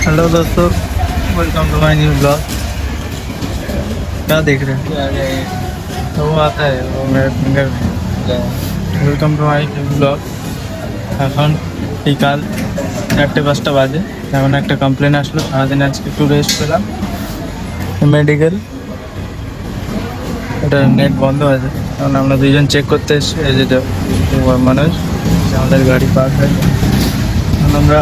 Hello दोस्तों, welcome to my new blog. क्या देख रहे हैं? तो वो आता है, वो मेरे फिंगर में। Welcome to my new blog. এখন বিকাল 4:05 বাজে। এমন একটা কমপ্লেন আসলো, সারাদিন আজকে একটু রেস্ট পেলাম। মেডিকেল, এটা নেট বন্ধ আছে। কারণ আমরা দুইজন চেক করতে এসেছি। এই যেটা মানুষ, আমাদের গাড়ি পার্ক আছে। এখন আমরা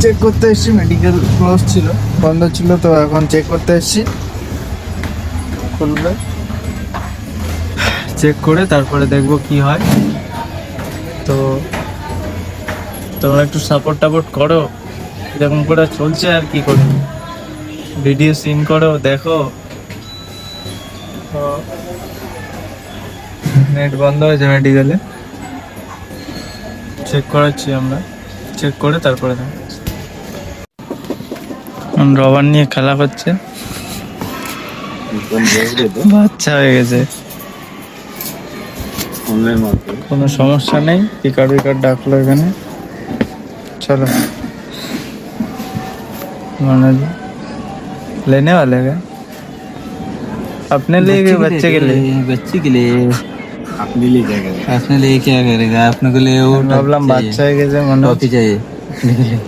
চেক করতে এসেছি, মেডিকেল ক্লোজ ছিল, বন্ধ ছিল, তো এখন চেক করতে এসেছি। খুলবে, চেক করে তারপরে দেখবো কি হয়। তো তোমরা একটু সাপোর্ট টাপোর্ট করো, এরকম করে চলছে আর কি করি। ভিডিও সিন করো, দেখো। তো নেট বন্ধ হয়েছে মেডিকেলে, চেক করাচ্ছি আমরা। চেক করে তারপরে দেখাচ্ছি। রবার নিয়ে খেলা করছে, বাচ্চা হয়ে গেছে। কোনো সমস্যা নেই, পিকার উইকার ডাকলো এখানে। चलो मनोज लेने वाले क्या? अपने लिए कि बच्चे के लिए? बच्चे के लिए। अपने लिए क्या करेगा? अपने लिए क्या करेगा? अपने के लिए वो प्रॉब्लम बादशाह के से मनोज टॉफी चाहिए अपने के लिए।